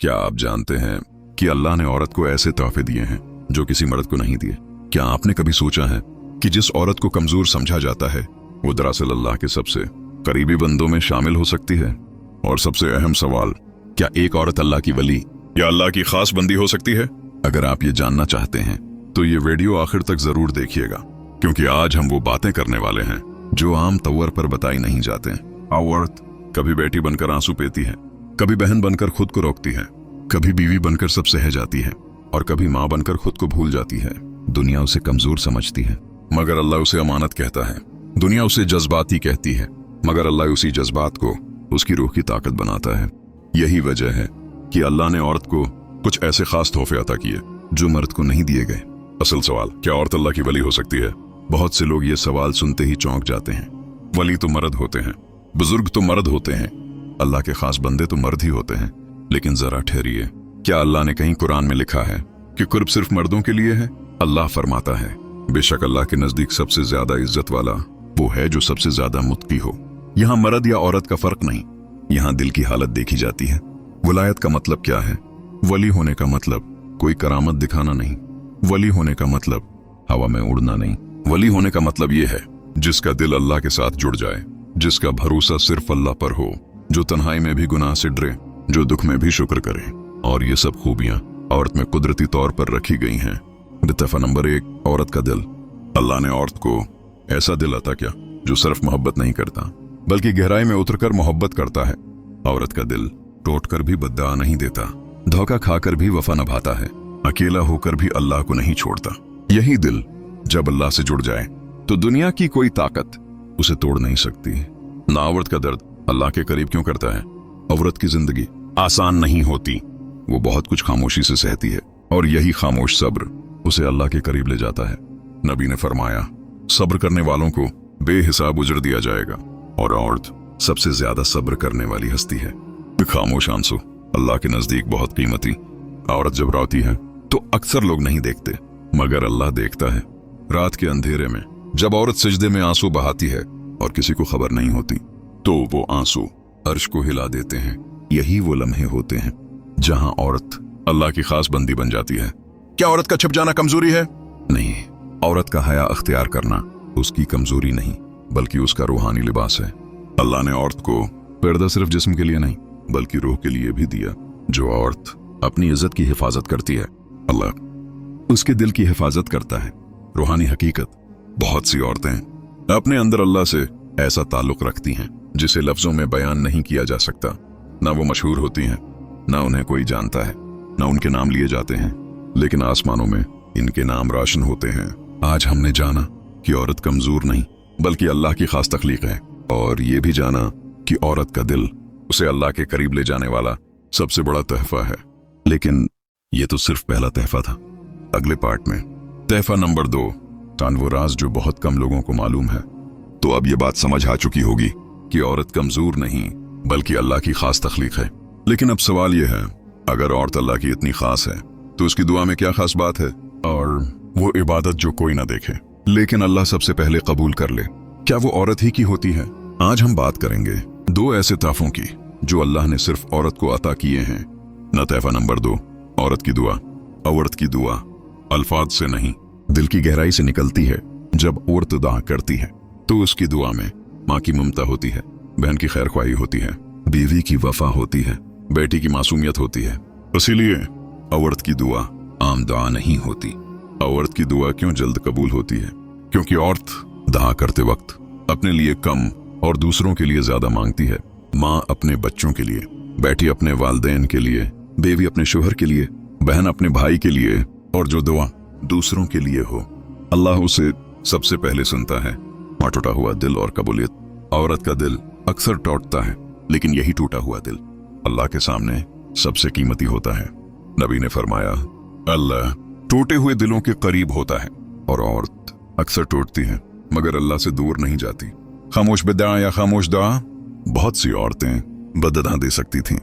क्या आप जानते हैं कि अल्लाह ने औरत को ऐसे तोहफे दिए हैं जो किसी मर्द को नहीं दिए? क्या आपने कभी सोचा है कि जिस औरत को कमजोर समझा जाता है वो दरअसल अल्लाह के सबसे करीबी बंदों में शामिल हो सकती है? और सबसे अहम सवाल, क्या एक औरत अल्लाह की वली या अल्लाह की खास बंदी हो सकती है? अगर आप ये जानना चाहते हैं तो ये वीडियो आखिर तक जरूर देखिएगा, क्योंकि आज हम वो बातें करने वाले हैं जो आम तौर पर बताई नहीं जाते। औरत कभी बेटी बनकर आंसू पीती है, कभी बहन बनकर खुद को रोकती है, कभी बीवी बनकर सब सह जाती है और कभी माँ बनकर खुद को भूल जाती है। दुनिया उसे कमजोर समझती है मगर अल्लाह उसे अमानत कहता है। दुनिया उसे जज्बाती कहती है मगर अल्लाह उसी जज्बात को उसकी रूह की ताकत बनाता है। यही वजह है कि अल्लाह ने औरत को कुछ ऐसे खास तोहफे अता किए जो मर्द को नहीं दिए गए। असल सवाल, क्या औरत अल्लाह की वली हो सकती है? बहुत से लोग ये सवाल सुनते ही चौंक जाते हैं। वली तो मर्द होते हैं, बुजुर्ग तो मर्द होते हैं, अल्लाह के खास बंदे तो मर्द ही होते हैं। लेकिन जरा ठहरिए, क्या अल्लाह ने कहीं कुरान में लिखा है कि कुर्ब सिर्फ मर्दों के लिए है? अल्लाह फरमाता है, बेशक अल्लाह के नजदीक सबसे ज्यादा इज्जत वाला वो है जो सबसे ज्यादा मुत्की हो। यहाँ मर्द या औरत का फर्क नहीं, यहाँ दिल की हालत देखी जाती है। वलायत का मतलब क्या है? वली होने का मतलब कोई करामत दिखाना नहीं। वली होने का मतलब हवा में उड़ना नहीं। वली होने का मतलब ये है जिसका दिल अल्लाह के साथ जुड़ जाए, जिसका भरोसा सिर्फ अल्लाह पर हो, जो तन्हाई में भी गुनाह से डरे, जो दुख में भी शुक्र करे। और ये सब खूबियां औरत में कुदरती तौर पर रखी गई हैं। दफा नंबर 1, औरत का दिल। अल्लाह ने औरत को ऐसा दिल अता किया जो सिर्फ मोहब्बत नहीं करता बल्कि गहराई में उतरकर मोहब्बत करता है। औरत का दिल टूट कर भी बद्दुआ नहीं देता, धोखा खाकर भी वफा निभाता है, अकेला होकर भी अल्लाह को नहीं छोड़ता। यही दिल जब अल्लाह से जुड़ जाए तो दुनिया की कोई ताकत उसे तोड़ नहीं सकती। ना औरत का दर्द अल्लाह के करीब क्यों करता है? औरत की जिंदगी आसान नहीं होती, वो बहुत कुछ खामोशी से सहती है और यही खामोश सब्र उसे अल्लाह के करीब ले जाता है। नबी ने फरमाया, सब्र करने वालों को बेहिसाब उजर दिया जाएगा, और औरत सबसे ज्यादा सब्र करने वाली हस्ती है। खामोश आंसू अल्लाह के नजदीक बहुत कीमती। औरत जब रोती है तो अक्सर लोग नहीं देखते मगर अल्लाह देखता है। रात के अंधेरे में जब औरत सिजदे में आंसू बहाती है और किसी को खबर नहीं होती तो वो आंसू अर्श को हिला देते हैं। यही वो लम्हे होते हैं जहां औरत अल्लाह की खास बंदी बन जाती है। क्या औरत का छुप जाना कमजोरी है? नहीं, औरत का हया अख्तियार करना उसकी कमजोरी नहीं बल्कि उसका रूहानी लिबास है। अल्लाह ने औरत को पर्दा सिर्फ जिस्म के लिए नहीं बल्कि रूह के लिए भी दिया। जो औरत अपनी इज्जत की हिफाजत करती है, अल्लाह उसके दिल की हिफाजत करता है। रूहानी हकीकत, बहुत सी औरतें अपने अंदर अल्लाह से ऐसा ताल्लुक रखती हैं जिसे लफ्जों में बयान नहीं किया जा सकता। ना वो मशहूर होती हैं, ना उन्हें कोई जानता है, ना उनके नाम लिए जाते हैं, लेकिन आसमानों में इनके नाम रोशन होते हैं। आज हमने जाना कि औरत कमजोर नहीं बल्कि अल्लाह की खास तख्लीक है, और ये भी जाना कि औरत का दिल उसे अल्लाह के करीब ले जाने वाला सबसे बड़ा तोहफा है। लेकिन ये तो सिर्फ पहला तोहफा था। अगले पार्ट में तोहफा नंबर 2, वो राज जो बहुत कम लोगों को मालूम है। तो अब ये बात समझ आ चुकी होगी कि औरत कमजोर नहीं बल्कि अल्लाह की खास तख्लीक है। लेकिन अब सवाल यह है, अगर औरत अल्लाह की इतनी खास है तो उसकी दुआ में क्या खास बात है? और वो इबादत जो कोई ना देखे लेकिन अल्लाह सबसे पहले कबूल कर ले, क्या वो औरत ही की होती है? आज हम बात करेंगे 2 ऐसे तोहफों की जो अल्लाह ने सिर्फ औरत को अता किए हैं। न तोहफा नंबर 2, औरत की दुआ। औरत की दुआ अल्फाज से नहीं, दिल की गहराई से निकलती है। जब औरत दुआ करती है तो उसकी दुआ में माँ की ममता होती है, बहन की खैर ख्वाही होती है, बीवी की वफा होती है, बेटी की मासूमियत होती है। इसीलिए औरत की दुआ आम दुआ नहीं होती। औरत की दुआ क्यों जल्द कबूल होती है? क्योंकि औरत दुआ करते वक्त अपने लिए कम और दूसरों के लिए ज्यादा मांगती है। माँ अपने बच्चों के लिए, बेटी अपने वालिदैन के लिए, बेवी अपने शोहर के लिए, बहन अपने भाई के लिए, और जो दुआ दूसरों के लिए हो अल्लाह उसे सबसे पहले सुनता है। टूटा हुआ दिल और कबूलियत। औरत का दिल अक्सर टूटता है लेकिन यही टूटा हुआ दिल अल्लाह के सामने सबसे कीमती होता है। नबी ने फरमाया, अल्लाह टूटे हुए दिलों के करीब होता है। और औरत अक्सर टूटती है मगर अल्लाह से दूर नहीं जाती। खामोश बिदआ या खामोश दुआ। बहुत सी औरतें बददुआ दे सकती थीं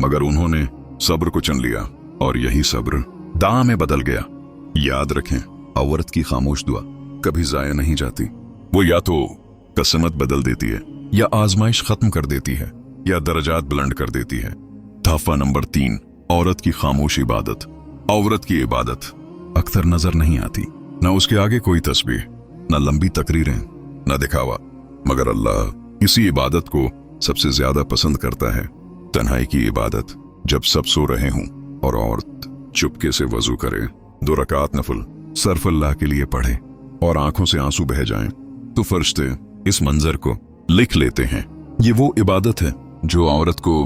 मगर उन्होंने सब्र को चुन लिया और यही सब्र दुआ में बदल गया। याद रखें, औरत की खामोश दुआ कभी जाया नहीं जाती। वो या तो किस्मत बदल देती है, या आजमाइश खत्म कर देती है, या दर्जात बुलंद कर देती है। तोहफा नंबर 3, औरत की खामोश इबादत। औरत की इबादत अक्सर नजर नहीं आती, न उसके आगे कोई तस्बीह, न लंबी तकरीरें, न दिखावा, मगर अल्लाह इसी इबादत को सबसे ज्यादा पसंद करता है। तन्हाई की इबादत, जब सब सो रहे हों और औरत चुपके से वजू करे, 2 रकात नफल सर्फ अल्लाह के लिए पढ़े और आंखों से आंसू बह जाएं, तो फरिश्ते इस मंजर को लिख लेते हैं। ये वो इबादत है जो औरत को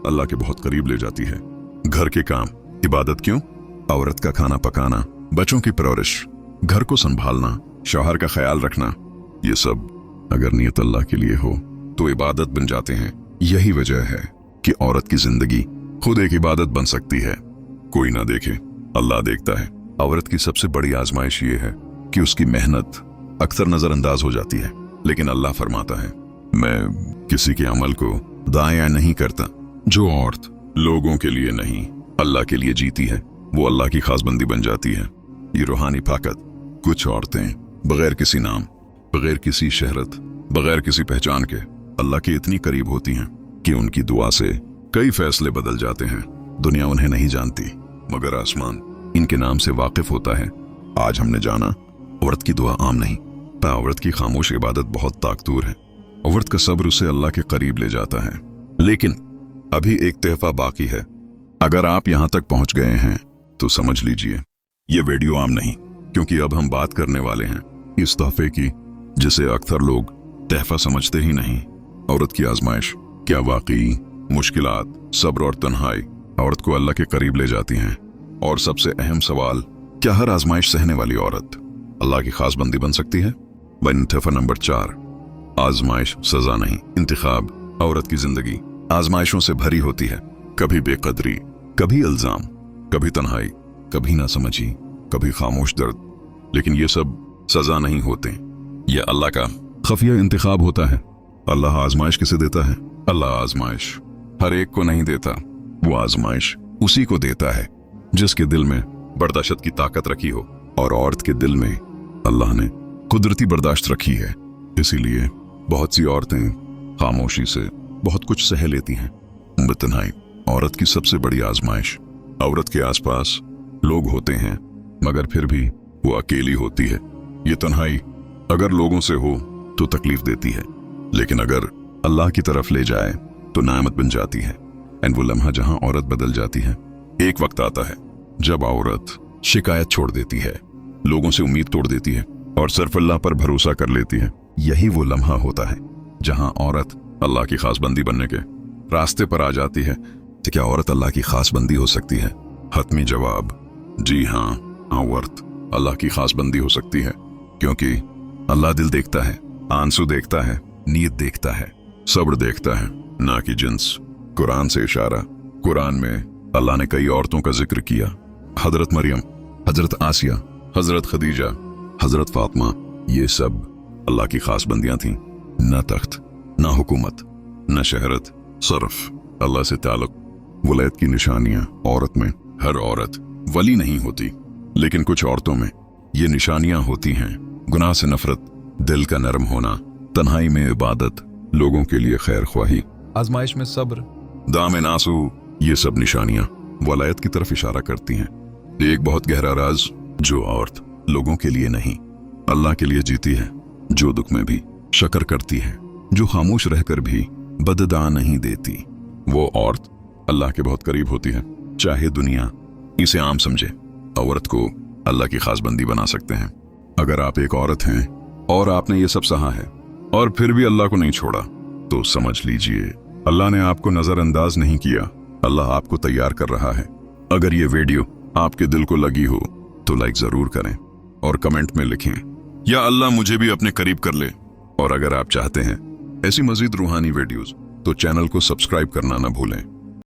अल्लाह के बहुत करीब ले जाती है। घर के काम इबादत क्यों? औरत का खाना पकाना, बच्चों की परवरिश, घर को संभालना, शौहर का ख्याल रखना, ये सब अगर नियत अल्लाह के लिए हो तो इबादत बन जाते हैं। यही वजह है कि औरत की जिंदगी खुद एक इबादत बन सकती है। कोई ना देखे, अल्लाह देखता है। औरत की सबसे बड़ी आजमाइश ये है कि उसकी मेहनत अक्सर नजरअंदाज हो जाती है, लेकिन अल्लाह फरमाता है, मैं किसी के अमल को दाया नहीं करता। जो औरत लोगों के लिए नहीं अल्लाह के लिए जीती है, वो अल्लाह की खास बंदी बन जाती है। ये रूहानी ताकत। कुछ औरतें बगैर किसी नाम, बगैर किसी शहरत, बगैर किसी पहचान के अल्लाह के इतनी करीब होती हैं कि उनकी दुआ से कई फैसले बदल जाते हैं। दुनिया उन्हें नहीं जानती, मगर आसमान इनके नाम से वाकिफ होता है। आज हमने जाना, औरत की दुआ आम नहीं, औरत की खामोश इबादत बहुत ताकतूर है। औरत का सब्र उसे अल्लाह के करीब ले जाता है। लेकिन अभी एक तोहफा बाकी है। अगर आप यहां तक पहुंच गए हैं तो समझ लीजिए ये वीडियो आम नहीं, क्योंकि अब हम बात करने वाले हैं इस तोहफे की जिसे अक्सर लोग तोहफा समझते ही नहीं। औरत की आजमाइश क्या वाकई मुश्किलात, सब्र और तन्हाई औरत को अल्लाह के करीब ले जाती हैं? और सबसे अहम सवाल, क्या हर आजमाइश सहने वाली औरत अल्लाह की खास बंदी बन सकती है? तोहफा नंबर 4, आजमाइश सजा नहीं, इंतखाब। औरत की जिंदगी आजमाइशों से भरी होती है। कभी बेकदरी, कभी इल्जाम, कभी तन्हाई, कभी ना समझी, कभी खामोश दर्द। लेकिन ये सब सजा नहीं होते, ये अल्लाह का खफिया इंतखाब होता है। अल्लाह आजमाइश किसे देता है? अल्लाह आजमाइश हर एक को नहीं देता। वो आजमाइश उसी को देता है जिसके दिल में बर्दाश्त की ताकत रखी हो, और औरत के दिल में अल्लाह ने कुदरती बर्दाश्त रखी है। इसीलिए बहुत सी औरतें खामोशी से बहुत कुछ सह लेती हैं। तन्हाई औरत की सबसे बड़ी आजमाइश। औरत के आसपास लोग होते हैं, मगर फिर भी वो अकेली होती है। ये तन्हाई अगर लोगों से हो तो तकलीफ देती है, लेकिन अगर अल्लाह की तरफ ले जाए तो नामत बन जाती है। एंड वो लम्हा जहां औरत बदल जाती है। एक वक्त आता है जब औरत शिकायत छोड़ देती है, लोगों से उम्मीद तोड़ देती है और सिर्फ अल्लाह पर भरोसा कर लेती है। यही वो लम्हा होता है जहां औरत अल्लाह की खास बंदी बनने के रास्ते पर आ जाती है। तो क्या औरत अल्लाह की खास बंदी हो सकती है? हतमी जवाब, जी हाँ, औरत अल्लाह की खास बंदी हो सकती है, क्योंकि अल्लाह दिल देखता है, आंसू देखता है, नीयत देखता है, सब्र देखता है, ना कि जिन्स। कुरान से इशारा। कुरान में अल्लाह ने कई औरतों का जिक्र किया। हजरत मरियम, हजरत आसिया, हजरत खदीजा, हजरत फातिमा, ये सब अल्लाह की खास बंदियां थीं। न तख्त, न हुकूमत, न शहरत, सिर्फ अल्लाह से ताल्लुक। वलैत की निशानियां औरत में। हर औरत वली नहीं होती, लेकिन कुछ औरतों में ये निशानियां होती हैं। गुनाह से नफरत, दिल का नरम होना, तन्हाई में इबादत, लोगों के लिए खैर ख्वाही, आजमाइश में सब्र, दाम नासू, ये सब निशानियां वलायत की तरफ इशारा करती हैं। एक बहुत गहरा राज, जो औरत लोगों के लिए नहीं अल्लाह के लिए जीती है, जो दुख में भी शक्र करती है, जो खामोश रहकर भी बददा नहीं देती, वो औरत अल्लाह के बहुत करीब होती है। चाहे दुनिया इसे आम समझे, औरत को अल्लाह की खास बंदी बना सकते हैं। अगर आप एक औरत हैं और आपने ये सब सहा है और फिर भी अल्लाह को नहीं छोड़ा, तो समझ लीजिए अल्लाह ने आपको नजरअंदाज नहीं किया। अल्लाह आपको तैयार कर रहा है। अगर ये वीडियो आपके दिल को लगी हो तो लाइक जरूर करें और कमेंट में लिखें, या अल्लाह मुझे भी अपने करीब कर ले। और अगर आप चाहते हैं ऐसी मजीद रूहानी वीडियोस, तो चैनल को सब्सक्राइब करना ना भूलें।